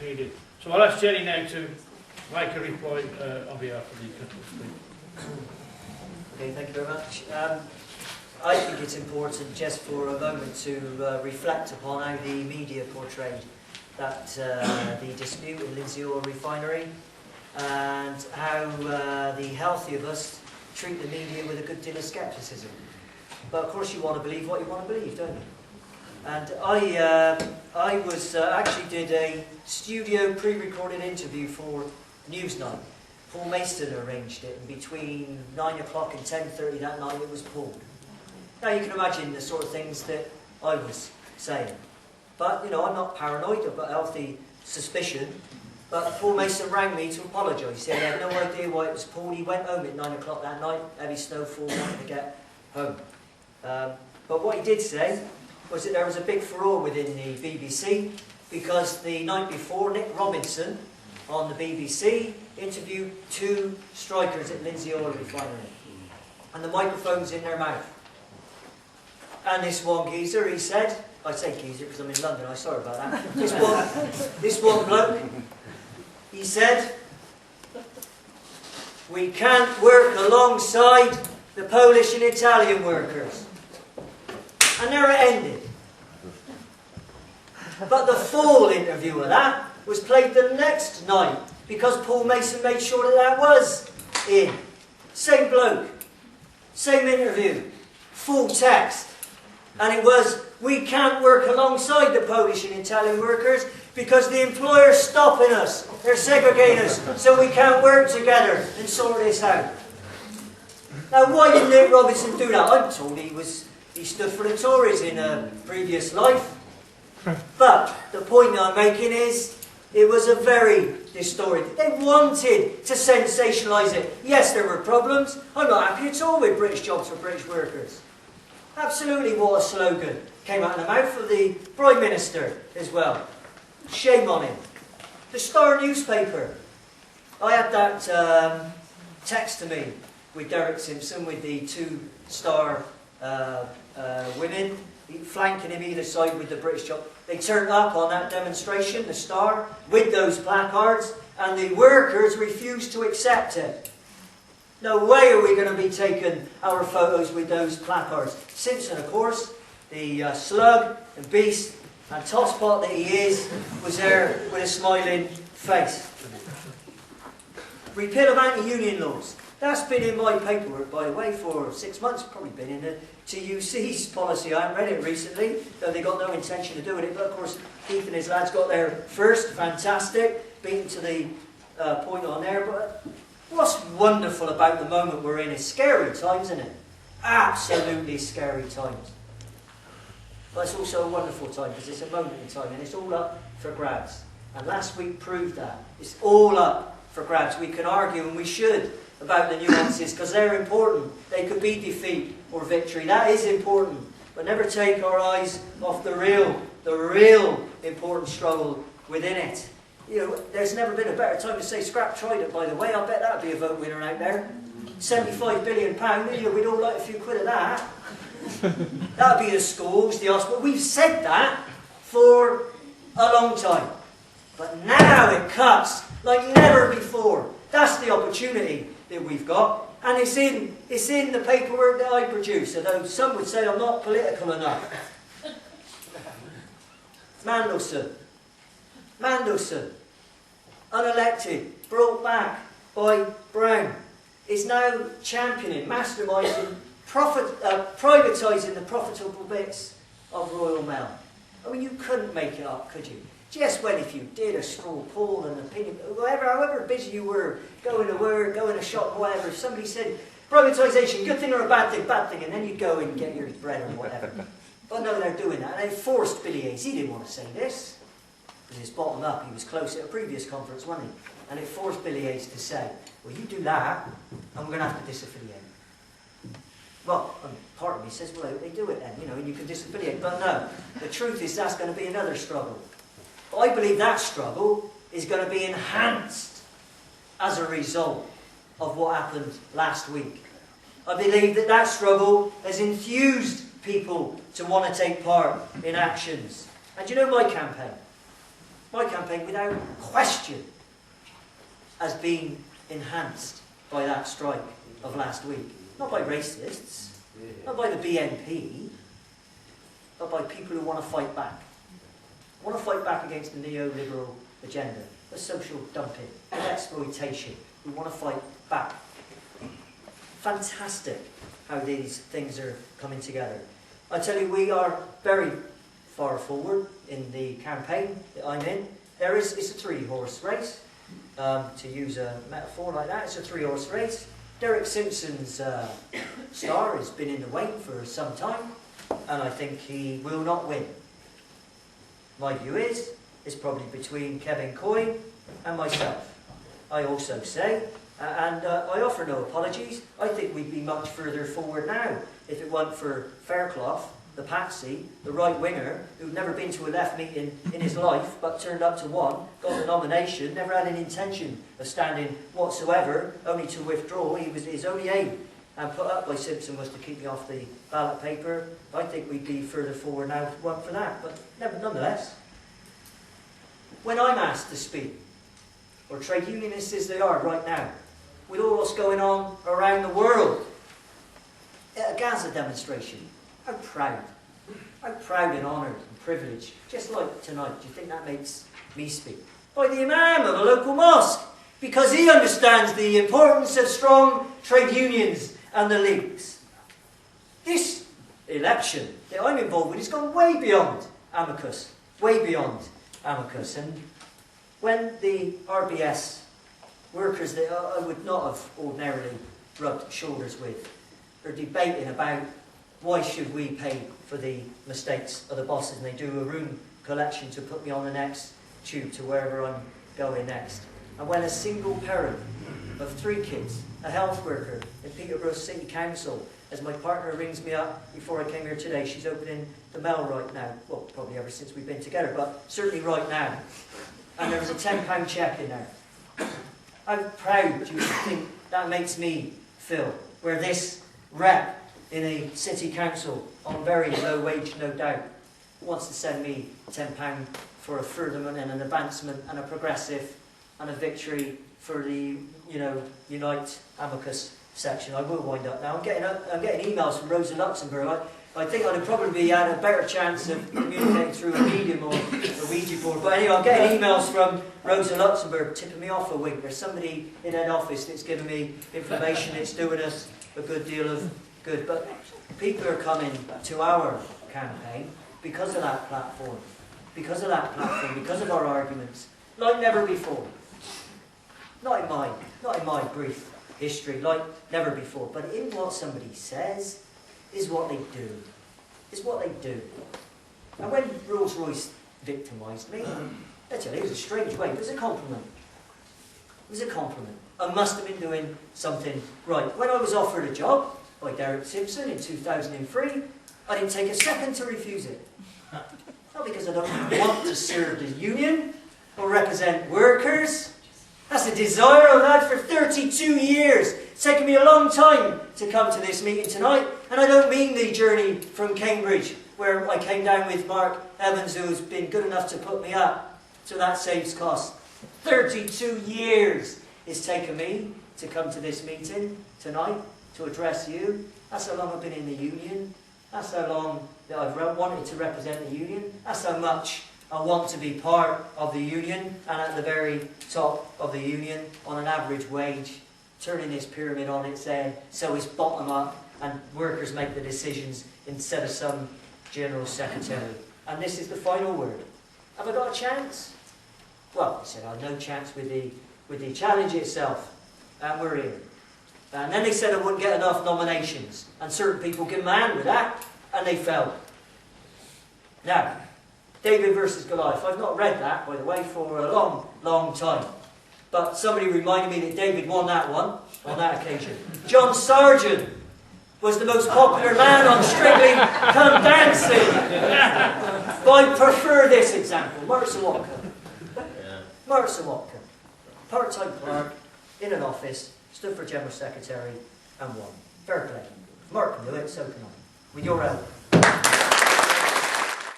period. So I'll ask Jenny now to make a reply on behalf of the council. Okay, thank you very much. I think it's important just for a moment to reflect upon how the media portrayed that the dispute in Lindsey Oil Refinery, and how the healthy of us treat the media with a good deal of scepticism. But of course you want to believe what you want to believe, don't you? And I was actually did a studio pre-recorded interview for Newsnight. Paul Mason arranged it, and between 9 o'clock and 10:30 that night it was pulled. Now you can imagine the sort of things that I was saying. But, you know, I'm not paranoid, I've got a healthy suspicion. But Paul Mason rang me to apologise. He said he had no idea why it was pulled. He went home at 9 o'clock that night, heavy snowfall, wanted to get home. But what he did say was that there was a big furore within the BBC, because the night before, Nick Robinson on the BBC interviewed 2 strikers at Lindsey Oil Refinery, and the microphone's in their mouth. And this one geezer, he said, I say geezer because I'm in London, I'm sorry about that. This one bloke, he said, we can't work alongside the Polish and Italian workers. And there it ended. But the full interview of that was played the next night, because Paul Mason made sure that that was in. Same bloke, same interview, full text. And it was, we can't work alongside the Polish and Italian workers because the employer's stopping us. They're segregating us, so we can't work together and sort this out. Now, why didn't Nick Robinson do that? I'm told he stood for the Tories in a previous life. But the point that I'm making is, it was a very distorted. They wanted to sensationalise it. Yes, there were problems. I'm not happy at all with British jobs for British workers. Absolutely, what a slogan came out of the mouth of the Prime Minister as well. Shame on him. The Star newspaper. I had that text to me with Derek Simpson with the 2 Star women flanking him either side with the British job. They turned up on that demonstration, the Star, with those placards, and the workers refused to accept it. No way are we going to be taking our photos with those placards. Simpson, of course, the slug and beast and tosspot that he is, was there with a smiling face. Repeal of anti-union laws. That's been in my paperwork, by the way, for 6 months. Probably been in the TUC's policy. I haven't read it recently, though they got no intention of doing it. But of course, Keith and his lads got there first. Fantastic. Beaten to the point on there. But what's wonderful about the moment we're in is scary times, isn't it? Absolutely scary times. But it's also a wonderful time, because it's a moment in time, and it's all up for grabs. And last week proved that. It's all up for grabs. We can argue, and we should, about the nuances, because they're important. They could be defeat or victory. That is important. But never take our eyes off the real important struggle within it. You know, there's never been a better time to say scrap Trident, by the way. I bet that'd be a vote winner out there. £75 billion, you know, we'd all like a few quid of that. That'd be the schools, the hospital. We've said that for a long time. But now it cuts like never before. That's the opportunity that we've got. And it's in the paperwork that I produce, although some would say I'm not political enough. Mandelson, unelected, brought back by Brown, is now championing, masterminding, privatising the profitable bits of Royal Mail. I mean, you couldn't make it up, could you? Just when if you did a straw poll and opinion, however busy you were, going to work, going to shop, whatever, if somebody said, privatisation, good thing or a bad thing, and then you'd go and get your bread or whatever. But no, they're doing that. And they forced Billy Hayes. He didn't want to say this, because it's bottom up. He was close at a previous conference, wasn't he? And it forced Billy Hayes to say, well, you do that, and we're going to have to disaffiliate. Well, part of me says, well, they do it then, you know, and you can disaffiliate. But no, the truth is that's going to be another struggle. I believe that struggle is going to be enhanced as a result of what happened last week. I believe that that struggle has enthused people to want to take part in actions. And do you know my campaign? My campaign, without question, has been enhanced by that strike of last week. Not by racists, not by the BNP, but by people who want to fight back. Want to fight back against the neoliberal agenda, the social dumping, the exploitation. We want to fight back. Fantastic how these things are coming together. I tell you, we are very far forward in the campaign that I'm in. It's a three-horse race. To use a metaphor like that, it's a three-horse race. Derek Simpson's star has been in the wait for some time, and I think he will not win. My view is, it's probably between Kevin Coyne and myself. I also say, and I offer no apologies, I think we'd be much further forward now if it weren't for Fairclough, the patsy, the right-winger, who'd never been to a left meeting in his life, but turned up to one, got the nomination, never had any intention of standing whatsoever, only to withdraw. His only aim, and put up by Simpson, was to keep me off the ballot paper. I think we'd be further forward now if it weren't for that, but nonetheless. When I'm asked to speak, or trade unionists as they are right now, with all what's going on around the world, at a Gaza demonstration, how proud and honoured and privileged, just like tonight. Do you think that makes me speak? By the imam of a local mosque, because he understands the importance of strong trade unions and the leagues. This election that I'm involved with has gone way beyond Amicus, and when the RBS workers that I would not have ordinarily rubbed shoulders with are debating about why should we pay for the mistakes of the bosses, and they do a room collection to put me on the next tube to wherever I'm going next. And when a single parent of 3 kids, a health worker in Peterborough City Council, as my partner rings me up before I came here today, she's opening the mail right now, well, probably ever since we've been together, but certainly right now, and there's a £10 cheque in there. How proud do you think that makes me feel, where this rep in a city council on very low wage, no doubt, wants to send me £10 for a furtherment and an advancement and a progressive and a victory for the, Unite Amicus section. I will wind up now. I'm getting emails from Rosa Luxemburg. I think I'd have probably had a better chance of communicating through a medium or a Ouija board. But anyway, I'm getting emails from Rosa Luxemburg tipping me off a wink. There's somebody in that office that's giving me information that's doing us a good deal of good. But people are coming to our campaign because of that platform, because of our arguments, like never before. Not in my brief history, like never before. But in what somebody says is what they do. And when Rolls-Royce victimised me, actually it was a strange way. It was a compliment. I must have been doing something right. When I was offered a job by Derek Simpson in 2003, I didn't take a second to refuse it. Not because I don't want to serve the union or represent workers. That's a desire I've had for 32 years. It's taken me a long time to come to this meeting tonight, and I don't mean the journey from Cambridge, where I came down with Mark Evans, who's been good enough to put me up, so that saves costs. 32 years it's taken me to come to this meeting tonight, to address you. That's how long I've been in the union. That's how long that I've wanted to represent the union. That's how much I want to be part of the union, and at the very top of the union, on an average wage, turning this pyramid on its head so it's bottom up and workers make the decisions instead of some general secretary. And this is the final word. Have I got a chance? Well, I said I had no chance with the challenge itself, and we're here. And then they said I wouldn't get enough nominations, and certain people gave me a hand with that, and they fell. Now, David versus Goliath. I've not read that, by the way, for a long, long time. But somebody reminded me that David won that one on that occasion. John Sargent was the most popular man on Strictly Come Dancing. But I prefer this example. Mercer Watcombe. Part-time clerk in an office, stood for General Secretary and won. Fair play. If Mark can do it, so can I. With your help.